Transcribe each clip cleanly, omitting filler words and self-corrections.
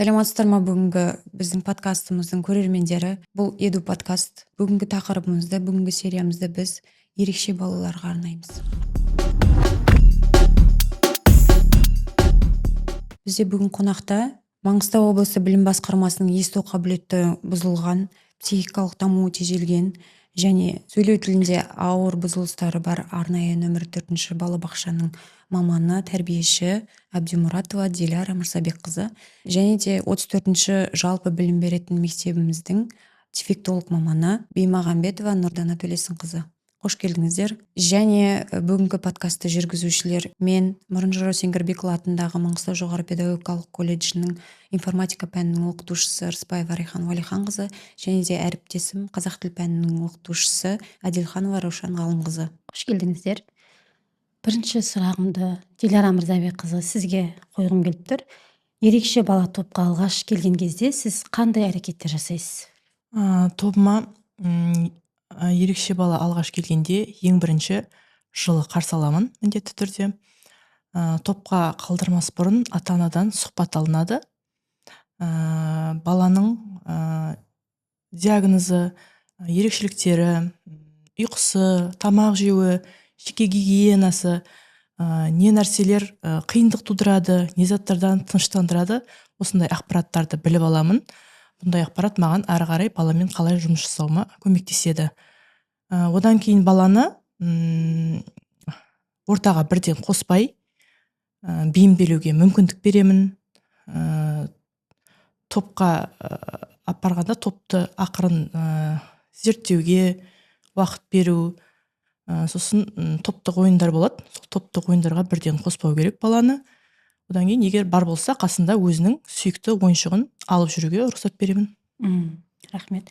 Саламатсыздар ма? Бүгінгі біздің подкастымыздың көрермендері. Бұл Еду подкаст. Бүгінгі тақырыбымызды, бүгінгі сериямызды біз ерекше балаларға арнаймыз. Бізде бүгін қонақта Маңғыстау облысы білім басқармасының есту қабілеті бұзылған, психикалық дамуы тежелген және сөйлеу тілінде ауыр бұзылыстары бар арнайы нөмір 4 балабақшаның маманы, тәрбиеші Әбдімұратова Диляра Мырзабекқызы және де 34 жалпы білім беретін мектебіміздің дефектолог маманы Беймағамбетова Нұрдана Төлесінқызы. Қош келдіңіздер. Және бүгінгі подкастты жүргізушілер мен Мұрынжар Өсенгірбекұлы атындағы Маңғыстау жоғары педагогикалық колледжінің информатика пәнінің оқытушысы Рысбаева Райхан Уәлиханқызы және де әріптесім қазақ тіл пәнінің оқытушысы Әділханова Раушан Ғалымқызы. Қош келдіңіздер. Бірінші сұрағымды Диляра Мырзабекқызы сізге қойғым келіп тұр. Ерекше бала топқа алғаш келген кезде сіз қандай әрекеттер жасайсыз? Тобыма ерекше бала алғаш келгенде ең бірінші жылы қарсы аламын міндетті түрде. Топқа қалдырмас бұрын ата-анадан сұхбат алынады. Баланың диагнозы, ерекшеліктері, ұйқысы, тамақ жеуі, жеке гигиенасы, не нәрселер қиындық тудырады, не заттардан тыныштандырады, осындай ақпараттарды біліп аламын. Бұндай ақпарат маған ары қарай баламен қалай жұмыс жасауыма көмектеседі. Одан кейін баланы ортаға бірден қоспай бейімделуге мүмкіндік беремін. Топқа апарғанда топты ақырын зерттеуге уақыт беру. Сосын топтық ойындар болады. Сол топтық ойындарға бірден қоспау керек баланы. Одан кейін егер бар болса, қасында өзінің сүйікті ойыншығын алып жүруге рұқсат беремін. Рахмет.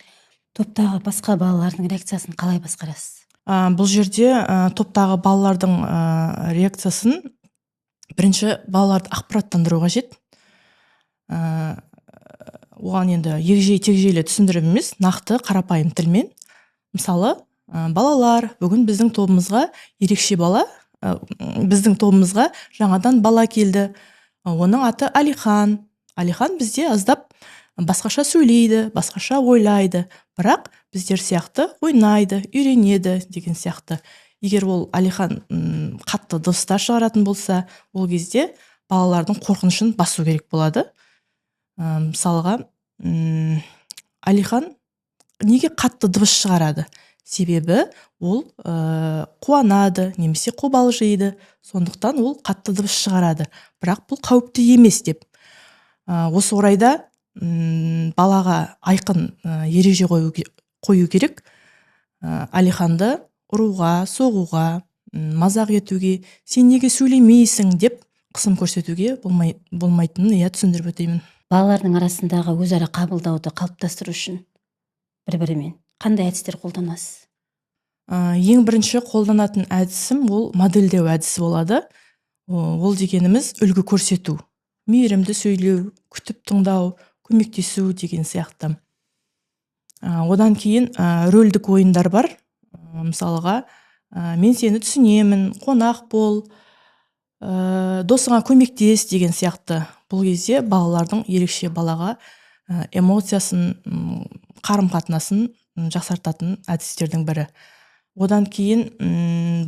Топтағы басқа балалардың реакциясын қалай басқарасыз? Бұл жерде топтағы балалардың реакциясын бірінші балаларды ақпараттандыру қажет. Оған енді егжей-тегжейлі түсіндіріп емес, нақты қарапайым тілмен. Мысалы, балалар, бүгін біздің тобымызға ерекше бала, біздің тобымызға жаңадан бала келді. Оның аты Алихан. Алихан бізде аздап басқаша сөйлейді, басқаша ойлайды, бірақ біздер сияқты ойнайды, үйренеді деген сияқты. Егер ол Алихан қатты дыбыстар шығаратын болса, ол кезде балалардың қорқынышын басу керек болады. Мысалға, Алихан неге қатты дыбыс шығарады? Себебі ол қуанады, немесе қобалжиды, сондықтан ол қатты дыбыс шығарады. Бірақ бұл қауіпті емес деп. Осы орайда балаға айқын ереже қою керек. Алиханды ұруға, соғуға, мазақ етуге, сен неге сөйлемейсің деп қысым көрсетуге болмайтынын түсіндіріп өтеймін. Балалардың арасындағы өзара қабылдауды қалыптастыру үшін бір-бірімен қандай әдістер қолданасыз? Ең бірінші қолданатын әдісім ол модельдеу әдісі болады. Ол дегеніміз үлгі көрсету, мейірімді сөйлеу, күтіп тыңдау, көмектесу деген сияқты. Одан кейін рөлдік ойындар бар. Мысалға, мен сені түсінемін, қонақ бол, досыңа көмектес деген сияқты. Бұл кезде балалардың ерекше балаға эмоциясын, қарым-қатынасын жақсартатын әдістердің бірі. Одан кейін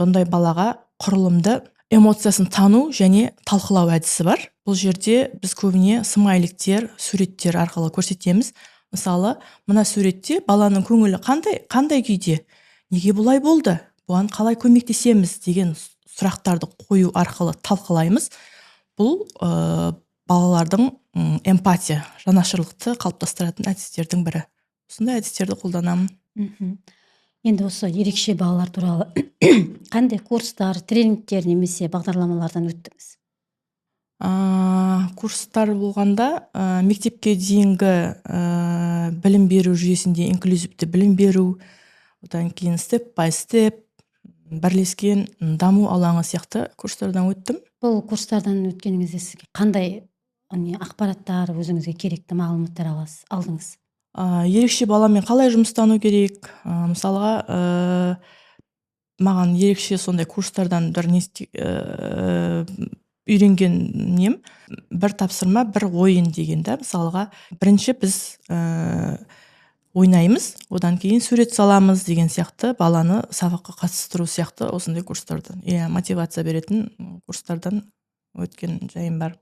бұндай балаға құрылымды эмоциясын тану және талқылау әдісі бар. Бұл жерде біз көбіне смайликтер, суреттер арқылы көрсетеміз. Мысалы, мына суретте баланың көңілі қандай күйде, неге бұлай болды, бұған қалай көмектесеміз деген сұрақтарды қою арқылы талқылаймыз. Бұл балалардың эмпатия, жанашырлықты қалыптастыратын әдістердің бірі. Осындай әдістерді қолданамын. Енді осы ерекше балалар туралы қандай курстар, тренингтер немесе бағдарламалардан өттіңіз? Курстар болғанда мектепке дейінгі білім беру жүйесінде инклюзивті білім беру, одан кейін степ-бай-степ, бірлескен даму алаңы сияқты курстардан өттім. Бұл курстардан өткеніңізде сізге қандай ақпараттар, өзіңізге керекті мағлұматтар алдыңыз? Ерекше баламен қалай жұмыстану керек? Мысалға, маған ерекше сондай курстардан бір үйренген нем бір тапсырма бір ойын деген да. Мысалға бірінші біз ойнаймыз, одан кейін сурет саламыз деген сияқты баланы сабаққа қатыстыру сияқты осындай курстардан, мотивация беретін курстардан өткен жайым бар.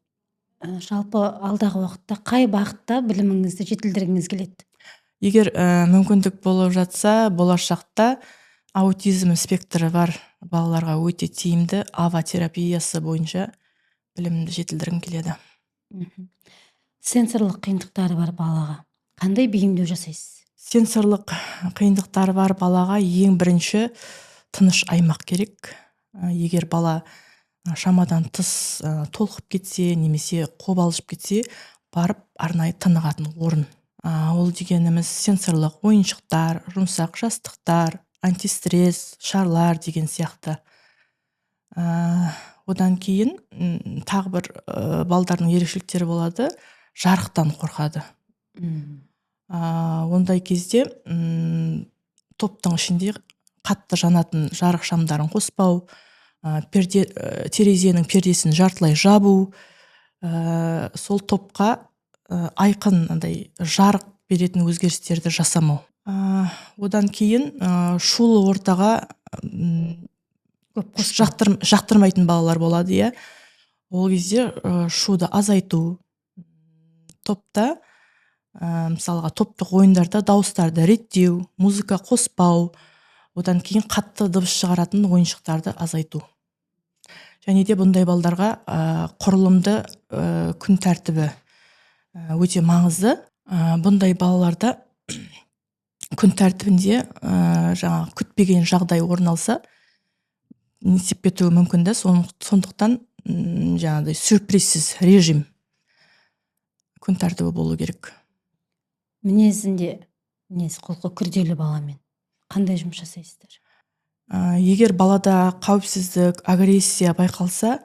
Жалпы алдағы уақытта қай бағытта біліміңізді жетілдіргіңіз келеді? Егер мүмкіндік болып жатса, болашақта аутизм спектрі бар балаларға өте тиімді ава терапиясы бойынша білімді жетілдіргім келеді. Сенсорлық қиындықтары бар балаға қандай бейімдеу жасайсыз? Сенсорлық қиындықтары бар балаға ең бірінші тыныш аймақ керек. Егер бала шамадан тыс толқып кетсе, немесе қобалжып кетсе, барып арнайы тынығатын орын. Ол дегеніміз сенсорлық ойыншықтар, жұмсақ жастықтар, антистресс, шарлар деген сияқты. Одан кейін тағы бір балдардың ерекшеліктері болады, жарықтан қорқады. Ондай кезде топтың ішінде қатты жанатын жарық шамдарын қоспау, терезенің пердесін жартылай жабу, сол топқа айқын жарық беретін өзгерістерді жасамау. Одан кейін шулы ортаға жақтырмайтын балалар болады, ол кезде шуды азайту, топта мысалға топтық ойындарда дауыстарды реттеу, музыка қоспау, одан кейін қатты дыбыс шығаратын ойыншықтарды азайту. Және де бұндай балдарға құрылымды күн тәртібі өте маңызды. Бұндай балаларда күн тәртібінде жаңағы күтпеген жағдай орын алса, несеп кетуі мүмкін да, сондықтан жаңағыдай сюрпризсіз режим күн тәртібі болу керек. Мінез құлқы күрделі баламен қандай жұмыс жасайсыздар? Егер балада қауіпсіздік, агрессия байқалса,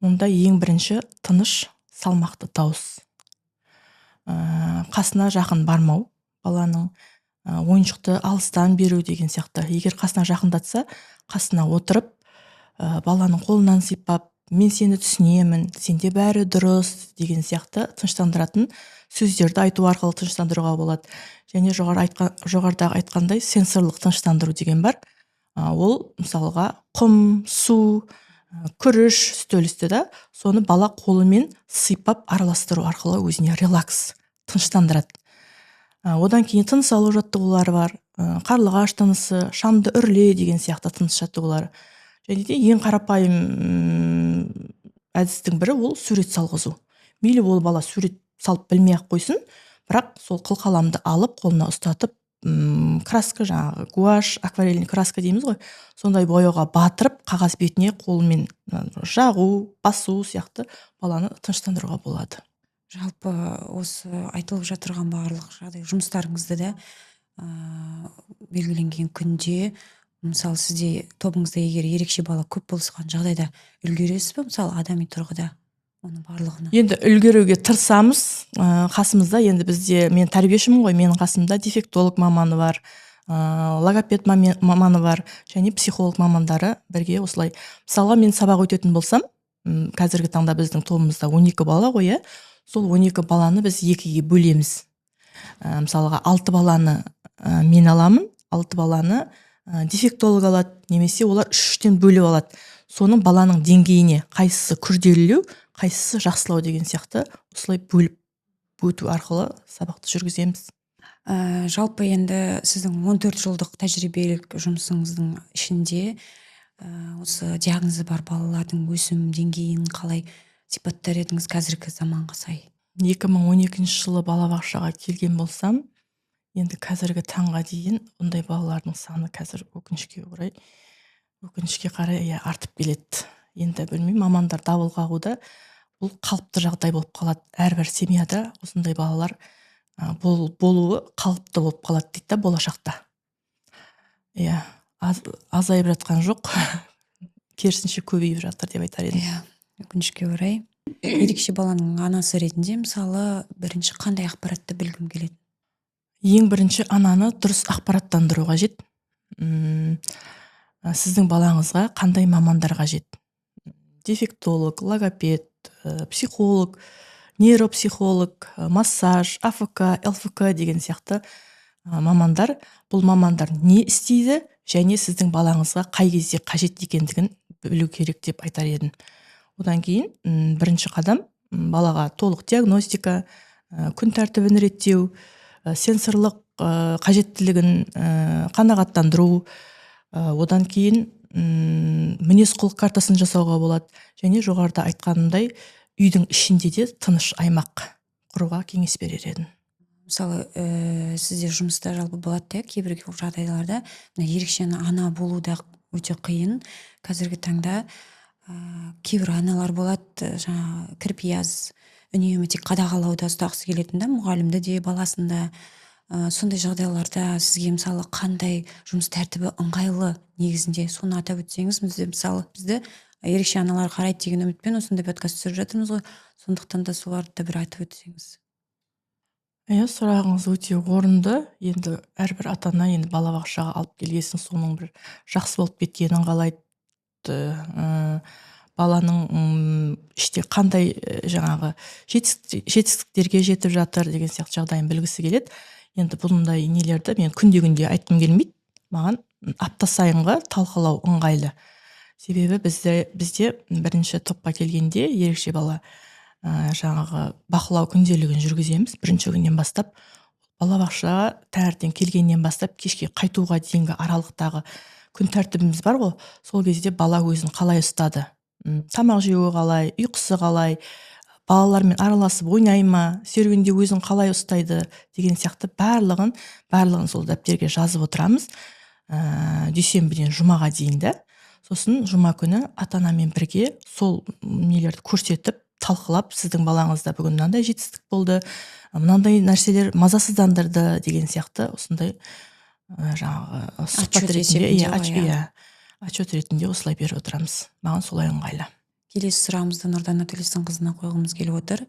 онда ең бірінші тыныш, салмақты дауыс. Қасына жақын бармау, баланың ойыншықты алыстан беру деген сияқты. Егер қасына жақындатса, қасына отырып, баланың қолынан сипап, мен сені түсінемін, сенде бәрі дұрыс деген сияқты тыныштандыратын сөздерді айту арқылы тыныштандыруға болады. Және жоғарыдағы айтқандай сенсорлық тыныштандыру деген бар. Ол мысалға құм, су, күріш, үстел үсті да, соны бала қолымен сипап араластыру арқылы өзіне релакс, тыныштандырады. Одан кейін тыныс алу жаттығулары бар, қарлығаш тынысы, шамды үрле деген сияқты тыныс жаттығулары. Және де ең қарапайым әдістің бірі ол сурет салғызу. Мейлі ол бала сурет салып білмей-ақ қойсын, бірақ сол қылқаламды алып қолына ұстатып, краска, жаңағы гуаш, акварельный краска дейміз ғой, сондай бояуға батырып, қағаз бетіне қолымен жағу, басу сияқты баланы тыныштандыруға болады. Жалпы осы айтылып жатырған барлық жағдай жұмыстарыңызды да белгіленген күнде, мысалы сізде тобыңызда егер ерекше бала көп болсқан жағдайда үлгересіз бе, мысалы адами тұрғыда оны барлығына? Енді үлгеруге тырысамыз. Қасымызда енді бізде, мен тәрбиешімін ғой, менің қасымда дефектолог маманы бар, логопед маманы бар, және психолог мамандары бірге осылай. Мысалға мен сабақ өтетін болсам, қазіргі таңда біздің тобымызда 12 бала ғой, сол 12 баланы біз екіге бөлеміз. Мысалға 6 баланы мен аламын, 6 баланы дефектолог алады, немесе олар 3-тен бөліп алады. Соның баланың деңгейіне қайсысы күрделілеу, қайсысы жақсылау деген сияқты осылай бөліп өту арқылы сабақты жүргіземіз. Жалпы енді сіздің 14 жылдық тәжірибелік жұмысыңыздың ішінде осы диагнозы бар балалардың өсім деңгейін қалай сипаттар едіңіз қазіргі заманға сай? 2012 жылы балабақшаға келген болсам, енді қазіргі таңға дейін ондай балалардың саны қазір өкінішке қарай артып келеді. Енді білмеймін, мамандар дабыл қағуда, бұл қалыпты жағдай болып қалады. Әрбір семьяда осындай балалар болуы қалыпты болып қалады дейді болашақта. Азайып жатқан жоқ, керісінше көбейіп жатыр деп айтар едім. Өкінішке орай. Ерекше баланың анасы ретінде мысалы бірінші қандай ақпаратты білгім келеді? Ең бірінші ананы дұрыс ақпараттандыру қажет. Сіздің балаңызға қандай мамандар қажет? дефектолог, логопед, психолог, нейропсихолог, массаж, АФК, ЛФК деген сияқты мамандар. Бұл мамандар не істейді және сіздің балаңызға қай кезде қажет екендігін білу керек деп айтар едім. Одан кейін бірінші қадам балаға толық диагностика, күн тәртібін реттеу, сенсорлық қажеттілігін қанағаттандыру, одан кейін мінез құлық картасын жасауға болады, және жоғарыда айтқанымдай үйдің ішінде де тыныш аймақ құруға кеңес берер едім. Мысалы, сізде жұмыста жалпы болады да, кейбір жағдайларда ерекше ана болу да өте қиын. Қазіргі таңда кейбір аналар болады, жаңа кірпияз, үнемі тек қадағалауда ұстағысы келетін да, мұғалімді де, баласын да. Сондай жағдайларда сізге мысалы қандай жұмыс тәртібі ыңғайлы негізінде, соны атап өтсеңіз. Бізді ерекше аналар қарайды деген үмітпен осындай подкаст түсіріп жатырмыз ғой. Сондықтан да соларды да бір атап өтсеңіз. Сұрағыңыз өте орынды. Енді әрбір ата-ана енді балабақшаға алып келгесін соның бір жақсы болып кеткенін қалайды. Баланың іште қандай жаңағы жетістіктерге жетіп жатыр деген сияқты жағдайын білгісі келеді. Енді бұндай нелерді мен күнде айтқым келмейді. Маған апта сайынғы талқылау ыңғайлы. Себебі бізде бірінші топқа келгенде ерекше бала жаңағы бақылау күнделігін жүргіземіз. Бірінші күннен бастап балабақшаға таңертең келгеннен бастап кешке қайтуға дейінгі аралықтағы күн тәртібіміз бар ғой. Сол кезде бала өзін қалай ұстады, тамақ жеуі қалай, ұйқысы қалай, балалармен араласып ойнай ма, серуенде өзін қалай ұстайды деген сияқты барлығын сол дәптерге жазып отырамыз. Дүйсенбіден жұмаға дейін да. Сосын жұма күні ата-анамен бірге сол нелерді көрсетіп, талқылап, сіздің балаңызда бүгін мынандай жетістік болды, мынандай нәрселер мазасыздандырды деген сияқты осындай жаңағы сұхбат ретінде, отчет ретінде осылай беріп отырамыз. Маған солай ыңғайлы. Келесі сұрағымызды Нұрдана Төлесінқызына қойғымыз келіп отыр.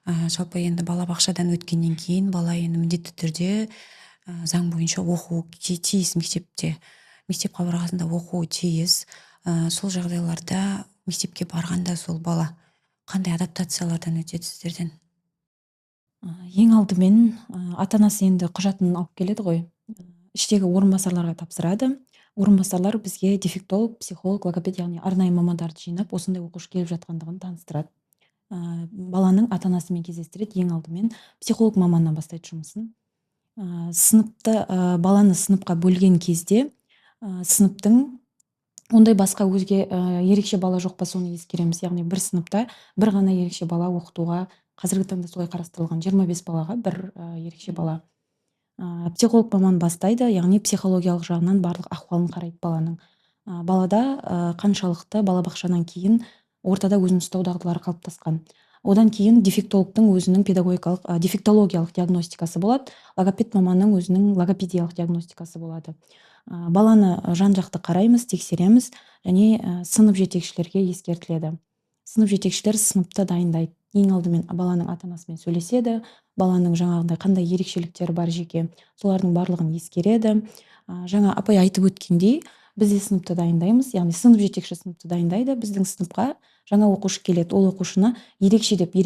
Жалпы енді балабақшадан өткеннен кейін бала енді міндетті түрде заң бойынша оқу тиіс, мектеп қабырғасында оқу тиіс. Сол жағдайларда мектепке барғанда сол бала қандай адаптациялардан өтеді сіздерден? Ең алдымен ата-анасы енді құжатын алып келеді ғой. Іштегі орынбасарларға тапсырады. Орынбасарлар бізге дефектолог, психолог, логопед, яғни арнайы мамандарды жинап, осындай оқушы келіп жатқандығын таныстырады. Баланың ата-анасымен кездестіреді. Ең алдымен психолог маманнан бастайды жұмысын. Баланы сыныпқа бөлген кезде сыныптың ондай басқа өзге ерекше бала жоқ па, соны ескереміз. Яғни бір сыныпта бір ғана ерекше бала оқытуға қазіргі таңда солай қарастырылған. 25 балаға бір ерекше бала. Психолог маман бастайды, яғни психологиялық жағынан барлық ахуалын қарайды баланың. Балада қаншалықты балабақшадан кейін ортада өзін ұстау дағдылары қалыптасқан. Одан кейін дефектологтың өзінің дефектологиялық диагностикасы болады, логопед маманның өзінің логопедиялық диагностикасы болады. Баланы жан-жақты қараймыз, тексереміз, және сынып жетекшілерге ескертіледі. Сынып жетекшілер сыныпты дайындайды. Ең алдымен баланың ата-анасымен сөйлеседі, баланың жаңағындай қандай ерекшеліктері бар жеке, солардың барлығын ескереді. Жаңа апай айтып өткендей, біз де сыныпты дайындаймыз, яғни сынып жетекші сыныпты дайындайды. Біздің сыныпқа жаңа оқушы келеді, ол оқушыны ерекшелеп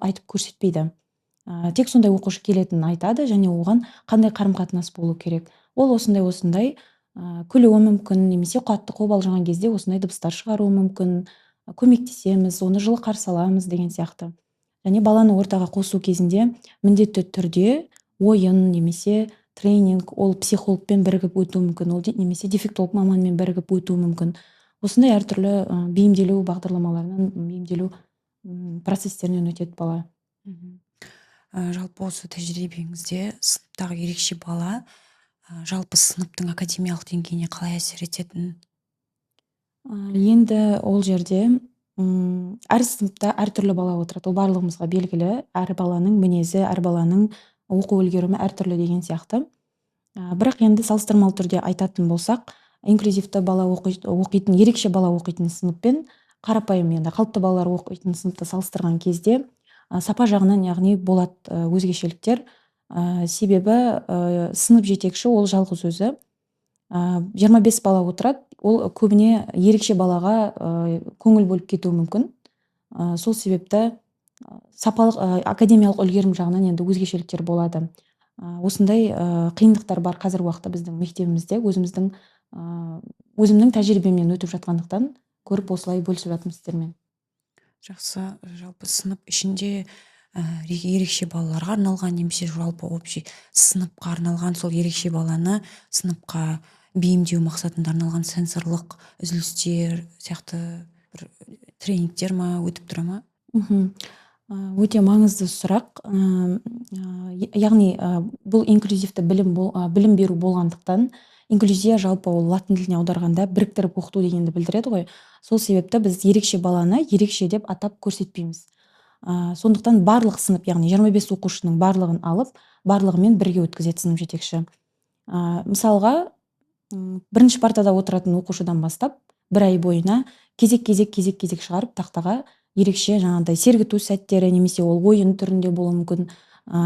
айтып көрсетпейді. Тек сондай оқушы келетінін айтады, және оған қандай қарым-қатынас болу керек. Ол осындай күлуі мүмкін, немесе қатты қобалжыған кезде осындай дыбыстар шығаруы мүмкін, көмектесеміз, оны жылы қарсы аламыз деген сияқты. Және баланы ортаға қосу кезінде міндетті түрде ойын немесе тренинг, ол психологпен бірігіп өтуі мүмкін, ол немесе дефектолог маманмен бірігіп өтуі мүмкін. Осындай әртүрлі бейімделу бағдарламаларынан, бейімделу процестерінен өтеді бала. Жалпы осы тәжірибеңізде сыныптағы ерекше бала жалпы сыныптың академиялық деңгейіне қалай әсер ететін? Енді ол жерде әр сыныпта әртүрлі бала отырады. Ол барлығымызға белгілі. Әр баланың мінезі, әр баланың оқу үлгерімі әртүрлі деген сияқты. Бірақ енді салыстырмалы түрде айтатын болсақ, инклюзивті бала оқитын, ерекше бала оқитын сыныппен қарапайым енді қалыпты балалар оқитын сыныпты салыстырған кезде сапа жағынан, яғни болады өзгешеліктер. Себебі сынып жетекші ол жалғыз өзі 25 бала отырады, ол көбіне ерекше балаға көңіл бөліп кетуі мүмкін. Сол себепті сапалық академиялық үлгерім жағынан енді өзгешеліктер болады. Осындай қиындықтар бар қазіргі уақытта біздің мектебімізде, өзімнің тәжірибемнен өтіп жатқандықтан көріп осылай бөлісіп жатырмын сіздермен. Жақсы. Жалпы сынып ішінде ерекше балаларға арналған немесе жалпы общий сыныпқа арналған сол ерекше баланы сыныпқа бейімдеу мақсатында арналған сенсорлық үзілістер сияқты бір тренингтер ма өтіп тұра ма? Өте маңызды сұрақ. Яғни бұл инклюзивті білім беру болғандықтан, инклюзия жалпы ол латын тіліне аударғанда біріктіріп оқыту дегенді білдіреді ғой. Сол себепті біз ерекше баланы ерекше деп атап көрсетпейміз. Сондықтан барлық сынып, яғни 25 оқушының барлығын алып, барлығымен бірге өткізеді сынып жетекші. Мысалға, бірінші партада отыратын оқушыдан бастап, бір ай бойына кезек шығарып тақтаға ерекше жаңағыдай сергіту сәттері, немесе ол ойын түрінде болуы мүмкін,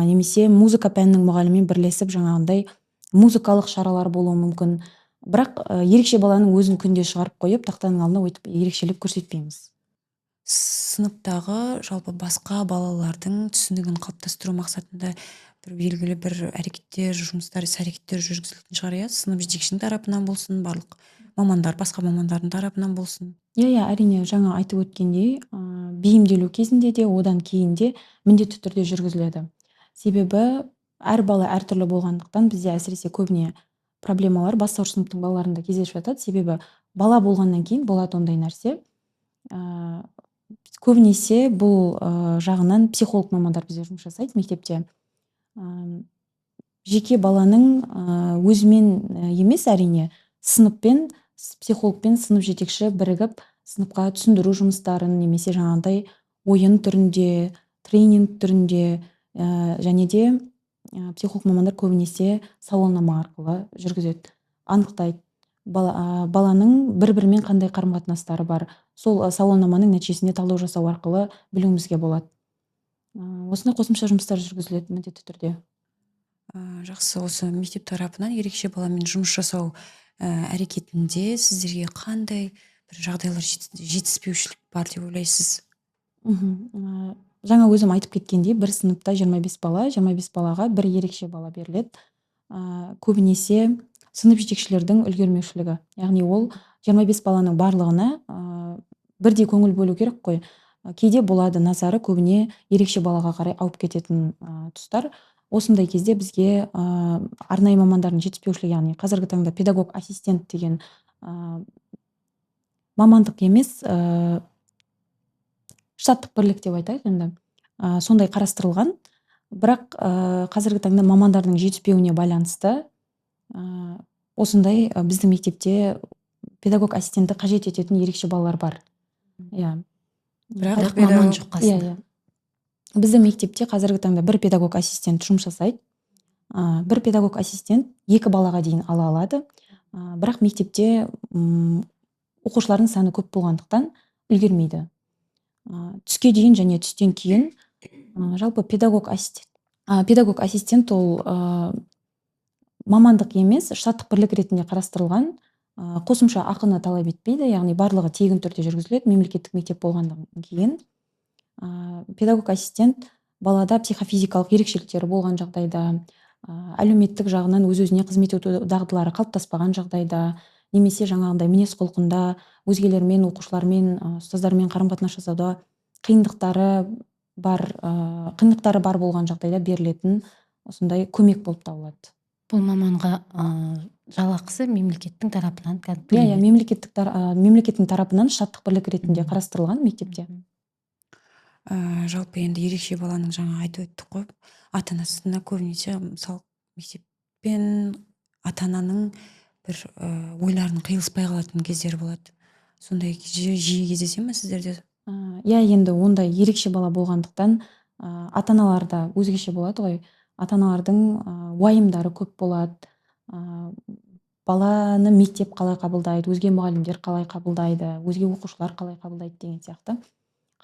немесе музыка пәнінің мұғалімімен бірлесіп жаңағындай музыкалық шаралар болуы мүмкін. Бірақ ерекше баланың өзін күнде шығарып қойып, тақтаның алдына өйтіп ерекшелік көрсетпейміз. Сыныптағы жалпы басқа балалардың түсінігін қалыптастыру мақсатында бір белгілі бір әрекеттер, жұмыстар, іс-әрекеттер жүргізілетін шығар, иә? Сынып жетекшінің тарапынан болсын, барлық басқа мамандардың тарапынан болсын. Иә, әрине, жаңа айтып өткендей, бейімделу кезінде де, одан кейін де міндетті түрде жүргізіледі. Себебі әр бала әртүрлі болғандықтан бізде әсіресе көбіне проблемалар бастауыш сыныптың балаларында кездесіп жатады. Себебі бала болғаннан кейін болады ондай нәрсе. Көбінесе бұл жағынан психолог мамандар бізде жұмыс жасайды мектепте. Жеке баланың өзімен емес, әрине, сыныппен, психологпен сынып жетекші бірігіп сыныпқа түсіндіру жұмыстарын, немесе жаңағыдай ойын түрінде, тренинг түрінде, және де психолог мамандар көбінесе сауалнама арқылы жүргізеді, анықтайды баланың бір-бірімен қандай қарым-қатынастары бар. Сол сауалнаманың нәтижесінде талдау жасау арқылы білуімізге болады. Осындай қосымша жұмыстар жүргізіледі міндетті түрде. Жақсы. Осы мектеп тарапынан ерекше баламен жұмыс жасау әрекетінде сіздерге қандай бір жағдайлар, жетіспеушілік бар деп ойлайсыз? Жаңа өзім айтып кеткендей, бір сыныпта 25 балаға бір ерекше бала беріледі. Көбінесе сынып жетекшілердің үлгермеушілігі. Яғни ол 25 баланың барлығына бірдей көңіл бөлу керек қой. Кейде болады назары көбіне ерекше балаға қарай ауып кететін тұстар. Осындай кезде бізге арнайы мамандардың жетіспеушілігі, яғни қазіргі таңда педагог ассистент деген мамандық емес, штаттық бірлік деп айтайық енді, сондай қарастырылған. Бірақ қазіргі таңда мамандардың жетіспеуіне байланысты осындай біздің мектепте педагог ассистентті қажет ететін ерекше балалар бар. Бірақ маман жоқ қасында. Біздің мектепте қазіргі таңда бір педагог ассистент жұмыс жасайды. Бір педагог ассистент 2 балаға дейін ала алады. Бірақ мектепте оқушылардың саны көп болғандықтан үлгермейді. Түске дейін және түстен кейін жалпы педагог ассистент ол мамандық емес, штаттық бірлік ретінде қарастырылған, қосымша ақыны талап етпейді, яғни барлығы тегін түрде жүргізіледі мемлекеттік мектеп болғаннан кейін. Педагог ассистент балада психофизикалық ерекшеліктері болған жағдайда, әлеуметтік жағынан өз-өзіне қызмет ету дағдылары қалыптаспаған жағдайда, немесе жаңағындай мінез құлқында өзгелермен, оқушылармен, ұстаздармен қарым-қатынас жасауда қиындықтары бар болған жағдайда берілетін осындай көмек болып табылады. Бұл маманға жалақысы мемлекеттің тарапынан мемлекеттің тарапынан штаттық бірлік ретінде қарастырылған мектепте. Жалпы енді ерекше баланың жаңа айтып өттік қой, ата-анасына көбінесе мысалы мектеппен ата-ананың бір ойларының қиылыспай қалатын кездері болады. Сондай жиі кездесе ме сіздерде? Енді ондай ерекше бала болғандықтан ата-аналарда өзгеше болады ғой. Ата-аналардың уайымдары көп болады. Баланы мектеп қалай қабылдайды, өзге мұғалімдер қалай қабылдайды, өзге оқушылар қалай қабылдайды деген сияқты.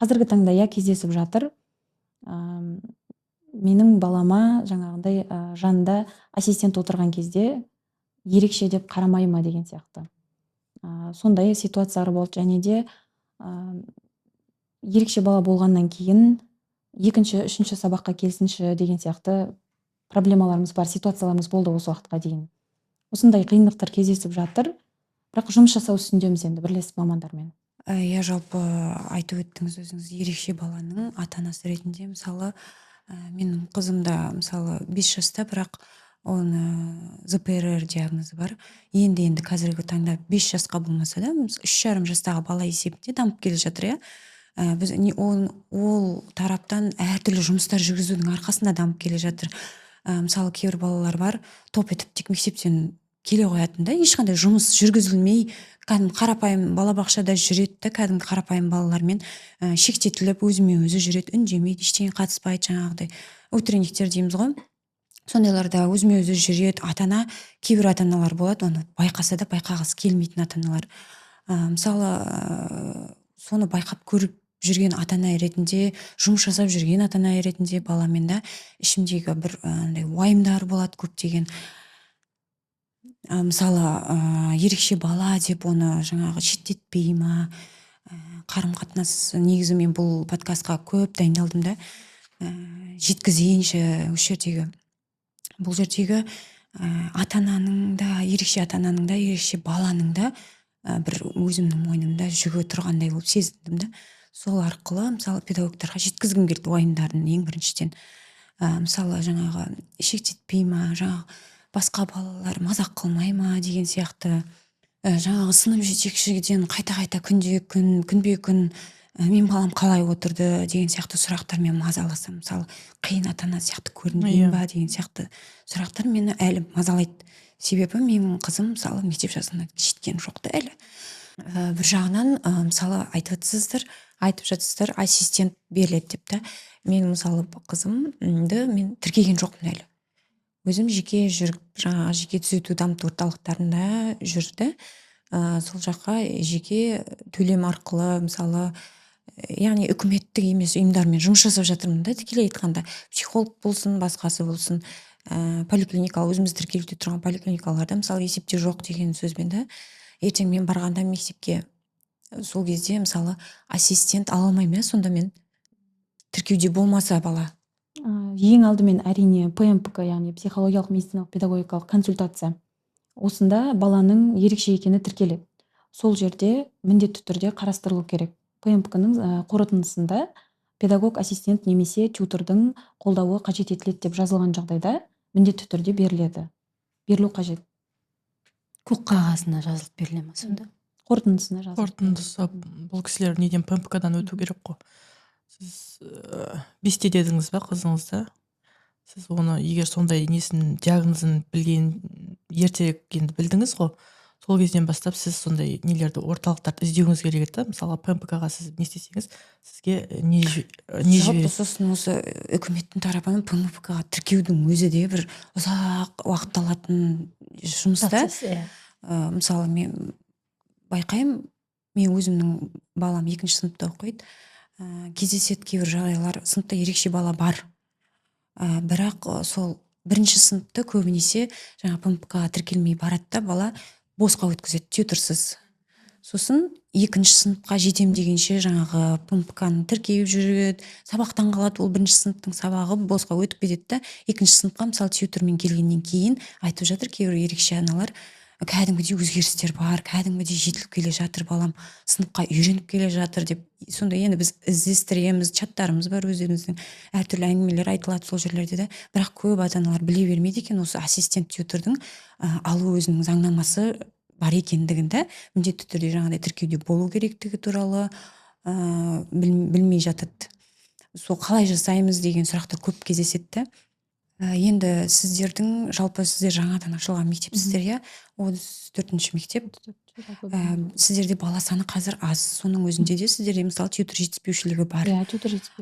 Қазіргі таңда кездесіп жатыр. Менің балама жаңағындай жанында ассистент отырған кезде ерекше деп қарамай ма деген сияқты. Сондай ситуациялар болды. Және де ерекше бала болғаннан кейін екінші, үшінші сабаққа келсінші деген сияқты проблемаларымыз бар, ситуацияларымыз болды осы уақытқа дейін. Осындай қиындықтар кездесіп жатыр, бірақ жұмыс жасау үстіндеміз енді бірлесіп мамандармен. Иә, жалпы айтып өттіңіз өзіңіз, ерекше баланың ата-анасы ретінде, мысалы, менің қызым да мысалы 5 жаста, бірақ оны ЗПРР диагнозы бар. Енді қазіргі таңда 5 жасқа болмаса да, 3,5 жастағы бала есебінде дамып келе жатыр, иә. Біз ол тараптан әртүрлі жұмыстар жүргізудің арқасында дамып келе жатыр. Мысалы, кейбір балалар бар, топ етіп тек мектептен келе қоятын да, ешқандай жұмыс жүргізілмей, кәдімгі қарапайым балабақшада жүреді да, кәдімгі қарапайым балалармен шектетіліп, өзімен өзі жүреді, үндемейді, ештеңе қатыспайды, жаңағыдай утренниктер дейміз ғой. Сондайларда өзімен өзі жүреді. Кейбір ата-аналар болады, оны байқаса да байқағысы келмейтін ата-аналар. Мысалы, соны байқап көріп жүрген ата-ана ретінде, жұмыс жасап жүрген ата-ана ретінде баламен да ішімдегі бір уайымдар болады көптеген. Мысалы, ерекше бала деп оны жаңағы шеттетпей ма, қарым-қатынас, негізі мен бұл подкастқа көп дайындалдым да, жеткізейінші бұл жердегі ата-ананың да, ерекше ата-ананың да, ерекше баланың да бір өзімнің мойнымда жүгі тұрғандай болып сезіндім да. Сол арқылы, мысалы, педагогтарға жеткізгім келді уайымдарын ең біріншіден. Мысалы, жаңағы шектетпей ма, жаңағы басқа балалар мазақ қылмай ма деген сияқты, жаңағы сынып жетекшіден қайта-қайта күнбе-күн мен балам қалай отырды деген сияқты сұрақтармен мазаласам, мысалы, қиын ата-ана сияқты көрінбейін ба деген сияқты сұрақтар мені әлі мазалайды. Себебі менің қызым, мысалы, мектеп жасына жеткен жоқ та әлі. Бір жағынан, мысалы, айтып жатсыздар, ассистент беріледі деп та. Мен, мысалы, қызымды мен тіркеген жоқпын әлі. Өзім жеке жүріп, жаңағы жеке түзету дамыту орталықтарында жүрді. Сол жаққа жеке төлем арқылы, мысалы, яғни үкіметтік емес ұйымдармен жұмыс жасап жатырмын да, тікелей айтқанда. Психолог болсын, басқасы болсын, поликлиникалық, өзіміз тіркелуде тұрған поликлиникаларда, мысалы, есепте жоқ деген сөзбен да, ертең мен барғанда мектепке сол кезде, мысалы, ассистент ала алмаймын, сонда мен тіркеуде болмаса бала. Ең алдымен әрине ПМПК, яғни психологиялық медициналық педагогикалық консультация. Осында баланың ерекше екені тіркеледі. Сол жерде міндетті түрде қарастырылу керек. ПМПК-ның қорытындысында педагог ассистент немесе тьютордың қолдауы қажет етіледі деп жазылған жағдайда міндетті түрде берілу қажет. Көк қағазына жазылып беріле ма сонда? Қорытындысына жазылып. Қорытындысы бұл кісілер неден ПМПК-дан өту керек қой. Сіз 5-те дедіңіз ба қызыңызда? Сіз оны егер сондай диагнозын білген ертерек енді білдіңіз ғой, сол кезден бастап сіз сондай нелерді, орталықтарды іздеуіңіз керек еді. Мысалы, ПМПК-ға сіз не істесеңіз, сізге не Жалпы сосын осы үкіметтің тарапынан ПМПК-ға тіркеудің өзі де бір ұзақ уақыт алатын жұмыста. Мысалы, мен байқаймын, мен өзімнің балам 2-ші сыныпта оқиды. Кездеседі кейбір жағдайлар, сыныпта ерекше бала бар. Бірақ сол 1-ші сыныпты көбінесе жаңа ПМПК-ға тіркелмей барады да, бала босқа өткізеді, тьюторсыз. Сосын 2-ші сыныпқа жетем дегенше жаңағы ПМПК-ны тіркеп жүреді, сабақтан қалады, ол 1-ші сыныптың сабағы босқа өтіп кетеді да, 2-ші сыныпқа мысалы тьютормен келгеннен кейін айтып жатыр кейбір ерекше аналар, кәдімгідей өзгерістер бар, кәдімгідей жетіліп келе жатыр балам, сыныпқа үйреніп келе жатыр деп. Сонда енді біз іздестіреміз, чаттарымыз бар, өздеріміздің әртүрлі әңгімелер айтылады сол жерлерде де. Бірақ көп ата-аналар біле бермейді екен осы ассистент тьютордың алу өзінің заңнамасы бар екендігін да, міндетті түрде жаңағыдай тіркеуде болу керектігі туралы білмей жатады. Сол қалай жасаймыз деген сұрақтар көп кездеседі. Енді сіздердің, жалпы сіздер жаңадан ашылған мектепсіздер, иә, 34-ші мектеп. Сіздерде бала саны қазір аз, соның өзінде де сіздерде мысалы тьютор жетіспеушілігі бар.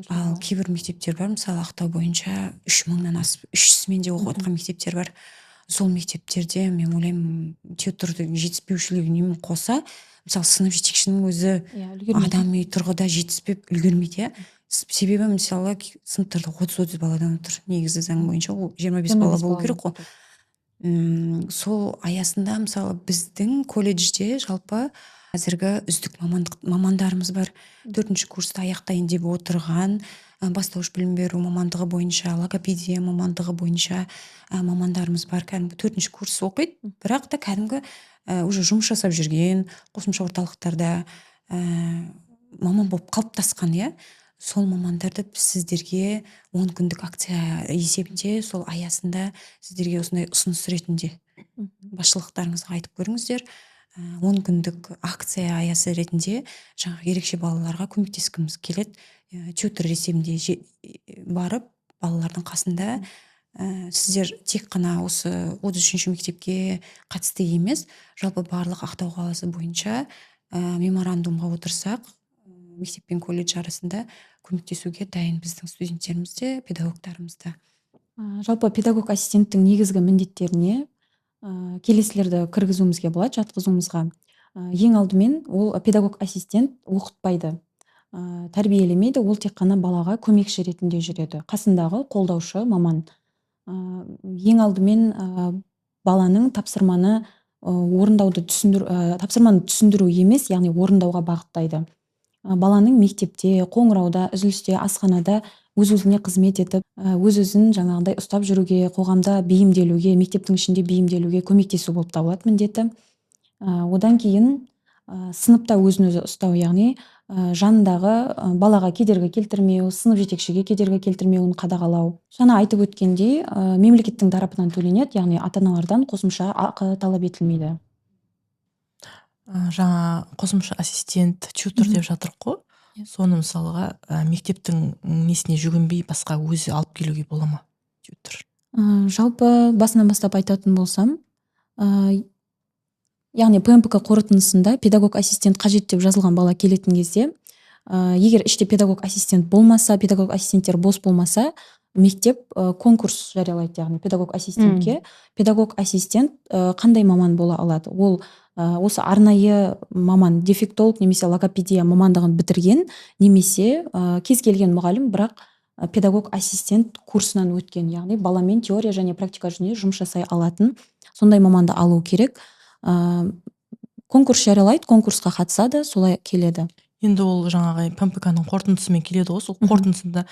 Ал кейбір мектептер бар, мысалы Ақтау бойынша 3000-нан асып, 300-мен де оқып отқан мектептер бар. Сол мектептерде мен ойлаймын тьютордың жетіспеушілігіне қоса, мысалы сынып жетекшінің өзі адами тұрғыда жетіспеп үлгермейді. Себебі мысалы сыныптарда 30 баладан отыр. Негізі заң бойынша ол 25 бала болу керек қой. сол аясында мысалы біздің колледжде жалпы қазіргі үздік мамандарымыз бар. 4-ші курсты аяқтайын деп отырған, бастауыш білім беру мамандығы бойынша, логопедия мамандығы бойынша мамандарымыз бар. Кәдімгі 4-ші курс оқиды, бірақ та кәдімгі уже жұмыс жасап жүрген, қосымша орталықтарда маман болып қалыптасқан, иә. Сол мамандарды біз сіздерге 10 күндік акция есебінде, сол аясында сіздерге осындай ұсыныс ретінде басшылықтарыңызға айтып көріңіздер. 10 күндік акция аясы ретінде жаңағы ерекше балаларға көмектескіміз келеді. Тьютор есебінде барып, балалардың қасында сіздер тек қана осы 33-ші мектепке қатысты емес, жалпы барлық Ақтау қаласы бойынша меморандумға отырсақ, мектеп пен колледж арасында көмектесуге дайын біздің студенттеріміз де, педагогтарымыз да. Жалпы педагог ассистенттің негізгі міндеттеріне келесілерді кіргізуімізге болады, жатқызуымызға. Ең алдымен ол педагог ассистент оқытпайды, тәрбиелемейді, ол тек қана балаға көмекші ретінде жүреді, қасындағы қолдаушы маман. Ең алдымен баланың тапсырманы түсіндіру емес, яғни орындауға бағыттайды. Баланың мектепте, қоңырауда, үзілісте, асханада өз-өзіне қызмет етіп, өз-өзін жаңағындай ұстап жүруге, қоғамда бейімделуге, мектептің ішінде бейімделуге көмектесу болып табылады міндеті. Одан кейін сыныпта өзін-өзі ұстау, яғни жанындағы балаға кедергі келтірмеу, сынып жетекшіге кедергі келтірмеуін қадағалау. Жаңа айтып өткендей, мемлекеттің тарапынан төленеді, яғни ата-аналардан қосымша ақы талап етілмейді. Жаңа қосымша ассистент, тьютор деп жатырық қой. Соны мысалға мектептің несіне жүгінбей басқа өзі алып келуге бола ма, тьютор? Жалпы басынан бастап айтатын болсам, яғни ПМПК қорытындысында педагог ассистент қажет деп жазылған бала келетін кезде, егер іште педагог ассистент болмаса, педагог ассиstenттер бос болмаса, мектеп конкурс жариялайды, яғни педагог ассистентке. Педагог ассистент қандай маман бола алады? Ол осы арнайы маман, дефектолог немесе логопедия мамандығын бітірген, немесе кез келген мұғалім, бірақ педагог ассистент курсынан өткен, яғни баламен теория және практика жүзінде жұмыс жасай алатын сондай маманды алу керек. Конкурс жариялайды, конкурсқа қатысады, солай келеді. Енді ол жаңағы ПМПК-ның қорытындысымен келеді ғой, сол қорытындысында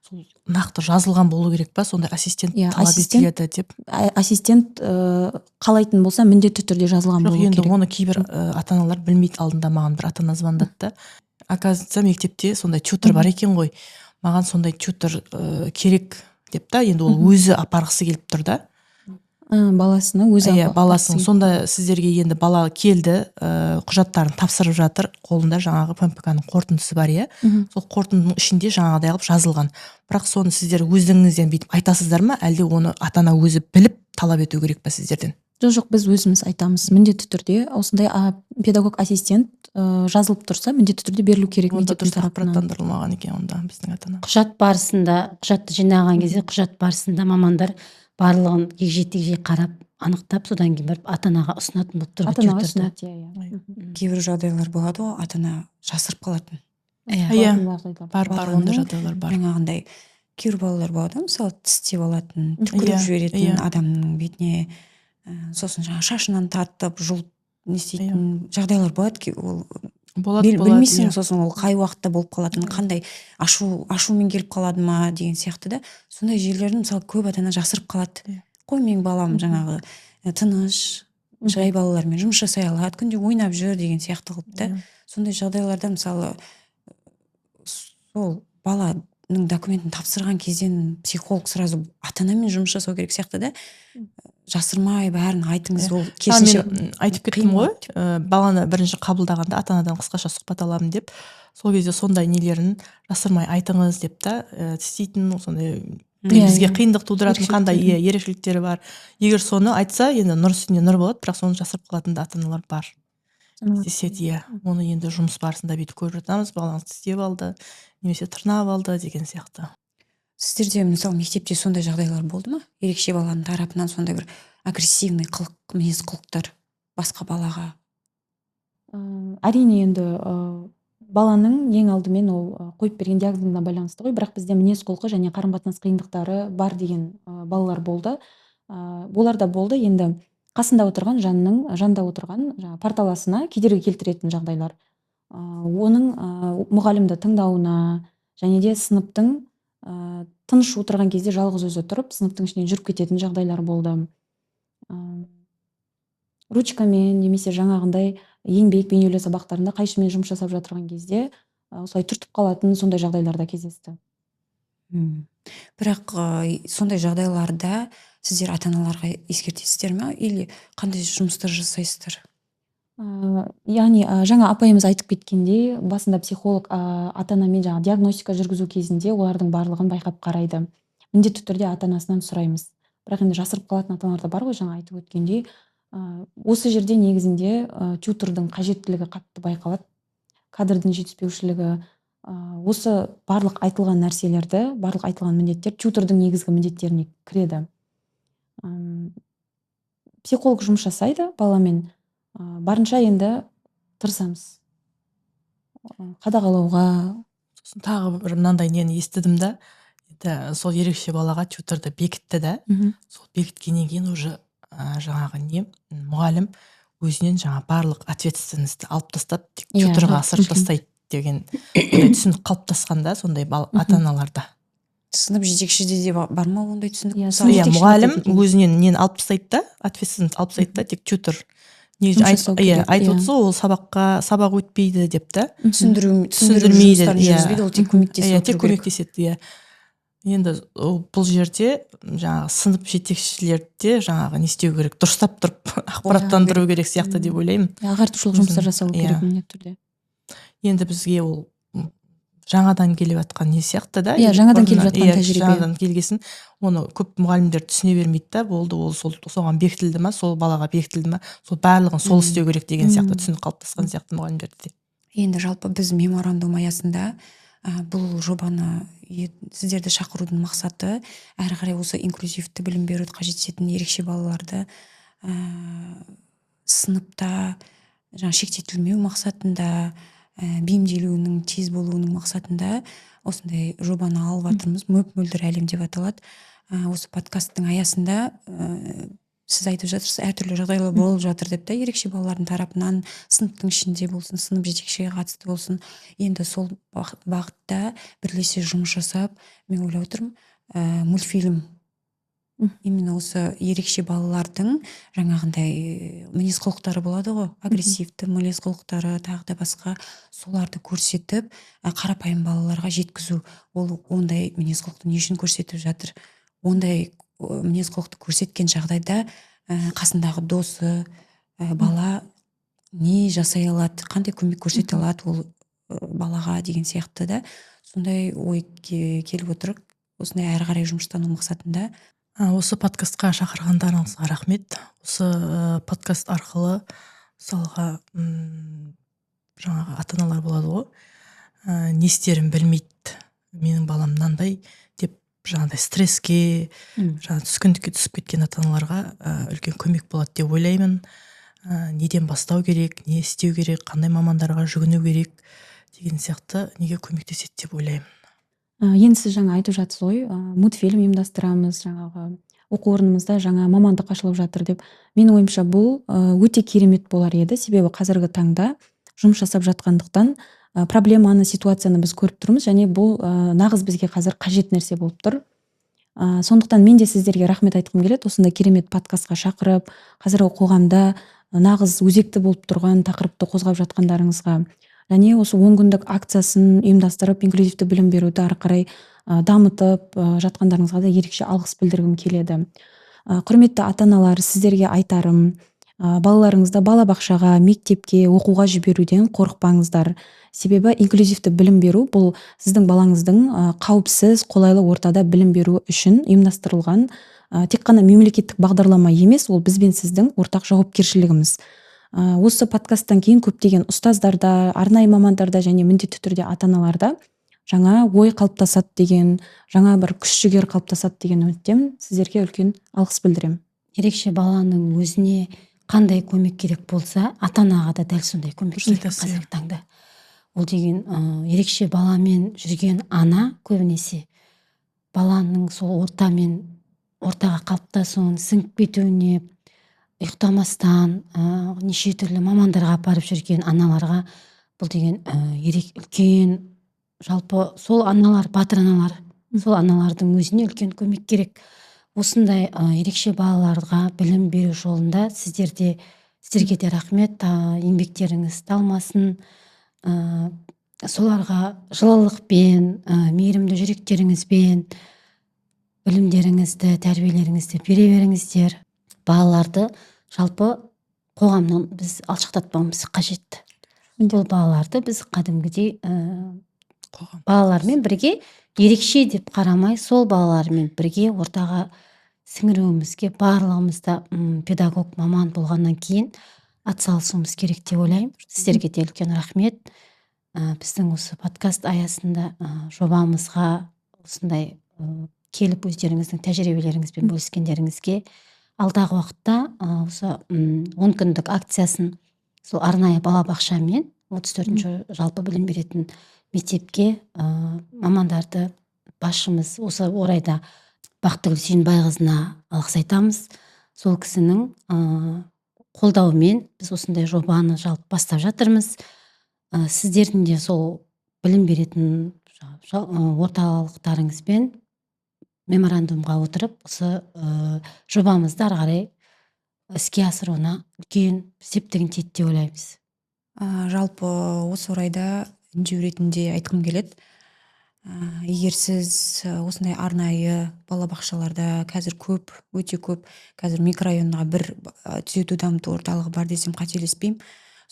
сол нақты жазылған болу керек па, сондай ассистент талап етіледі деп? Ассистент қалайтын болса, міндетті түрде жазылған болу керек. Жоқ, енді оны кейбір ата-аналар білмейді. Алдында маған бір ата-ана звондады да, оказывается, мектепте сондай тьютор бар екен ғой, маған сондай тьютор керек деп та, енді ол өзі апарғысы келіп тұр да. Баласына өзі баласын. Сонда сіздерге енді бала келді, құжаттарын тапсырып жатыр, қолында жаңағы ПМПК-ның қорытындысы бар, иә. Сол қорытындының ішінде жаңағыдай қылып жазылған. Бірақ соны сіздер өздеріңізден бүйтіп айтасыздар ма, әлде оны ата-ана өзі біліп талап ету керек па сіздерден? Жоқ, біз өзіміз айтамыз. Міндетті түрде осындай педагог ассистент жазылып тұрса, міндетті түрде берілу керек мектептің тарапынан. Ақпараттандырылмаған екен онда біздің ата-ана. Құжатты жинаған кезде, құжат барысында мамандар барлығын егжей-тегжей қарап, анықтап, содан кейін барып ата-анаға ұсынатын болып тұрған Ата-анаға ұсынады, иә. Кейбір жағдайлар болады ғой, ата-ана жасырып қалатын. Бар, ондай жағдайлар бар. Жаңағындай кейбір балалар болады, мысалы тістеп алатын, түкіріп жіберетін адамның бетіне, сосын жаңа шашынан тартып, жұлып не істейтін жағдайлар болады. Ол білмейсің, сосын ол қай уақытта болып қалатын, қандай ашумен келіп қалады ма деген сияқты да. Сондай жерлерін мысалы көп ата-ана жасырып қалады. Қой, менің балам жаңағы тыныш, жай балалармен жұмыс жасай алады, күнде ойнап жүр деген сияқты қылып та. Сондай жағдайларда мысалы сол баланың документін тапсырған кезден психолог сразу ата-анамен жұмыс жасау керек сияқты да. Жасырмай бәрін айтыңыз, ол керісінше. Мен айтып кеттім ғой, баланы бірінші қабылдағанда ата-анадан қысқаша сұхбат аламын деп, сол кезде сондай нелерін жасырмай айтыңыз деп та, істейтін сондай бізге қиындық тудыратын қандай ерекшеліктері бар. Егер соны айтса, енді нұр үстіне нұр болады, бірақ соны жасырып қалатын да ата-аналар бар. Деседі, оны енді жұмыс барысында бүйтіп көріп жатамыз, балаңыз тістеп алды, немесе тырнап алды деген сияқты. Сіздерде мысалы мектепте сондай жағдайлар болды ма? Ерекше баланың тарапынан сондай бір агрессивный мінез құлықтар басқа балаға? Әрине, енді баланың ең алдымен ол қойып берген диагнозына байланысты ғой, бірақ бізде мінез құлқы және қарым-қатынас қиындықтары бар деген балалар болды. Олар да болды. Енді қасында отырған жанында отырған жаңағы парталасына кедергі келтіретін жағдайлар. Оның мұғалімді тыңдауына және де сыныптың тыныш отырған кезде жалғыз өзі тұрып сыныптың ішінен жүріп кететін жағдайлар болды. Ручкамен немесе жаңағындай еңбек бейнелеу сабақтарында қайшымен жұмыс жасап жатырған кезде осылай түртіп қалатын сондай жағдайларда кездесті. Бірақ сондай жағдайларда сіздер ата-аналарға ескертесіздер ме или қандай жұмыстар жасайсыздар? Яғни жаңа апайымыз айтып кеткендей, басында психолог ата-анамен жаңа диагностика жүргізу кезінде олардың барлығын байқап қарайды. Міндетті түрде ата-анасынан сұраймыз. Бірақ енді жасырып қалатын ата-аналар да бар ғой, жаңа айтып өткендей. Осы жерде негізінде тьютордың қажеттілігі қатты байқалады. Кадрдың жетіспеушілігі, осы барлық айтылған нәрселерді, барлық айтылған міндеттер тьютордың негізгі міндеттеріне кіреді. Психолог жұмыс жасайды баламен. Барынша енді тырысамыз қадағалауға. Сосын тағы бір мынандай нені естідім да, сол ерекше балаға тьюторды бекітті да, сол бекіткеннен кейін уже жаңағы мұғалім өзінен жаңа барлық ответственностьті алып тастап тек тьюторға асырып тастайды деген түсінік қалыптасқанда сондай ата-аналарда. Сынып жетекшіде де бар ма ондай түсінік? Мұғалім өзінен нені алып тастайды да, ответственность алып тастайды да, тек тьютор айтып отырса ол сабақ өтпейді деп та, түсіндірмейді, ол тек көмектеседі. Енді бұл жерде жаңағы сынып жетекшілерде жаңағы не істеу керек, дұрыстап тұрып ақпараттандыру керек сияқты деп ойлаймын. Ағартушылық жұмыстар жасау керек міндетті түрде. Енді бізге ол жаңадан келіп жатқан не сияқты да. Жаңадан келіп жатқан тәжірибе. Жаңадан келгесін, оны көп мұғалімдер түсіне бермейді да, болды ол соған бекітілді ма, сол балаға бекітілді ма, сол барлығын сол істеу керек деген сияқты түсінік қалыптасқан сияқты мұғалімдерде. Енді жалпы біз меморандум аясында бұл жобаны сіздерді шақырудың мақсаты әрі қарай осы инклюзивті білім беруді қажет ететін ерекше балаларды сыныпта шектетілмеу мақсатында, бейімделуінің тез болуының мақсатында осындай жобаны алып жатырмыз. Мөп-мөлдір әлем деп аталады. Осы подкасттың аясында сіз айтып жатырсыз, әртүрлі жағдайлар болып жатыр деп та, ерекше балалардың тарапынан, сыныптың ішінде болсын, сынып жетекшіге қатысты болсын. Енді сол бағытта бірлесе жұмыс жасап, мен ойлап отырмын, мультфильм именно осы ерекше балалардың жаңағындай мінез құлықтары болады ғой, агрессивті мінез құлықтары, тағы да басқа, соларды көрсетіп, қарапайым балаларға жеткізу. Ол ондай мінез құлықты не үшін көрсетіп жатыр? Ондай мінез құлықты көрсеткен жағдайда қасындағы досы, бала не жасай алады, қандай көмек көрсете алады ол балаға деген сияқты да. Сондай ой келіп отырып, осындай әрі қарай жұмыстану мақсатында. Осы подкастқа шақырғандарыңызға рахмет. Осы подкаст арқылы мысалға жаңағы ата-аналар болады ғой, не істерін білмейді, менің балам мынандай деп, жаңағыдай стресске, түскіндікке түсіп кеткен ата-аналарға үлкен көмек болады деп ойлаймын. Неден бастау керек, не істеу керек, қандай мамандарға жүгіну керек деген сияқты неге көмектеседі деп ойлаймын. Енді сіз жаңа айтып жатсыз ғой, мультфильм ұйымдастырамыз, жаңағы оқу орнымызда жаңа мамандық ашылып жатыр деп. Менің ойымша бұл өте керемет болар еді, себебі қазіргі таңда жұмыс жасап жатқандықтан проблеманы, ситуацияны біз көріп тұрмыз, және бұл нағыз бізге қазір қажет нәрсе болып тұр. Сондықтан мен де сіздерге рахмет айтқым келеді, осындай керемет подкастқа шақырып, қазіргі қоғамда нағыз өзекті болып тұрған тақырыпты қозғап жатқандарыңызға, және осы 10 күндік акциясын ұйымдастырып, инклюзивті білім беруді ары қарай дамытып жатқандарыңызға да ерекше алғыс білдіргім келеді. Құрметті ата-аналар, сіздерге айтарым, балаларыңызды балабақшаға, мектепке, оқуға жіберуден қорықпаңыздар. Себебі инклюзивті білім беру бұл сіздің балаңыздың қауіпсіз, қолайлы ортада білім беру үшін ұйымдастырылған тек қана мемлекеттік бағдарлама емес, ол біз бен сіздің ортақ жауапкершілігіміз. Осы подкасттан кейін көптеген ұстаздарда, арнайы мамандарда және міндетті түрде ата-аналарда жаңа ой қалыптасады деген, жаңа бір күш-жігер қалыптасады деген үміттемін. Сіздерге үлкен алғыс білдіремін. Ерекше баланың өзіне қандай көмек керек болса, ата-анаға да дәл сондай көмек керек қазіргі таңда. Ол деген ерекше баламен жүрген ана көбінесе баланың сол ортамен ортаға қалыптасуын, сіңіп кетуіне, ұйықтамастан неше түрлі мамандарға апарып жүрген аналарға бұл деген үлкен, жалпы сол аналар, батыр аналар, сол аналардың өзіне үлкен көмек керек. Осындай ерекше балаларға білім беру жолында сіздерге де рахмет, еңбектеріңіз талмасын. Соларға жылылықпен, мейірімді жүректеріңізбен білімдеріңізді, тәрбиелеріңізді бере беріңіздер. Балаларды жалпы қоғамнан біз алшақтатпауымыз қажет. Бұл балаларды біз кәдімгідей Қоғам. балалармен бірге ерекше деп қарамай, сол балалармен бірге ортаға сіңіруімізге барлығымызда педагог маман болғаннан кейін атсалысуымыз керек деп ойлаймын. Сіздерге де үлкен рахмет. Біздің осы подкаст аясында жобамызға осындай келіп өздеріңіздің тәжірибелеріңізбен бөліскендеріңізге, алдағы уақытта осы 10 күндік акциясын сол арнайы балабақшамен 34-ші жалпы білім беретін мектепке мамандарды басшымыз осы орайда Бақтыгүл Сүйінбайқызына алғыс айтамыз. Сол кісінің қолдауымен біз осындай жобаны жалпы бастап жатырмыз. Сіздердің де сол білім беретін орталықтарыңызбен меморандумға отырып, осы жобамызды ары қарай іске асыруына үлкен септігін тиеді деп ойлаймыз. Жалпы осы орайда үндеу ретінде айтқым келеді. Егер сіз осындай арнайы балабақшаларда қазір өте көп, қазір микрорайонға бір түзету дамыту орталығы бар десем қателеспеймін.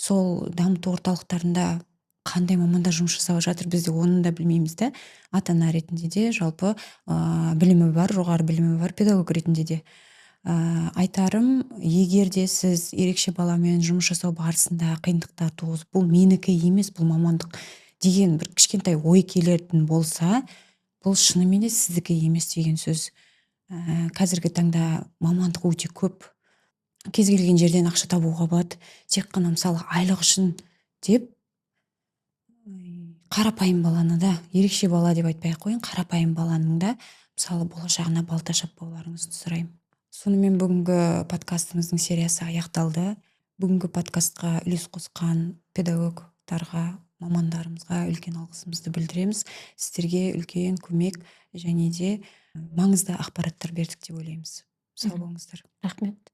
Сол дамыту орталықтарында қандай мамандар жұмыс жасап жатыр, біз де оны да білмейміз да. Ата-ана ретінде де жалпы білімі бар, жоғары білімі бар педагог ретінде де. Айтарым, егер де сіз ерекше баламен жұмыс жасау барысында қиындықтар туғызып, бұл менікі емес, бұл мамандық деген бір кішкентай ой келетін болса, бұл шынымен де сіздікі емес деген сөз. Қазіргі таңда мамандық өте көп. Кез келген жерден ақша табуға болады. Тек қана мысалы айлық үшін деп қарапайым баланы да, ерекше бала деп айтпай ақ қойын, қарапайым баланың да мысалы болашағына балта шаппауларыңызды сұраймын. Сонымен бүгінгі подкастымыздың сериясы аяқталды. Бүгінгі подкастқа үлес қосқан педагогтарға, мамандарымызға үлкен алғысымызды білдіреміз. Сіздерге үлкен көмек және де маңызды ақпараттар бердік деп ойлаймыз. Сау болыңыздар. Рахмет.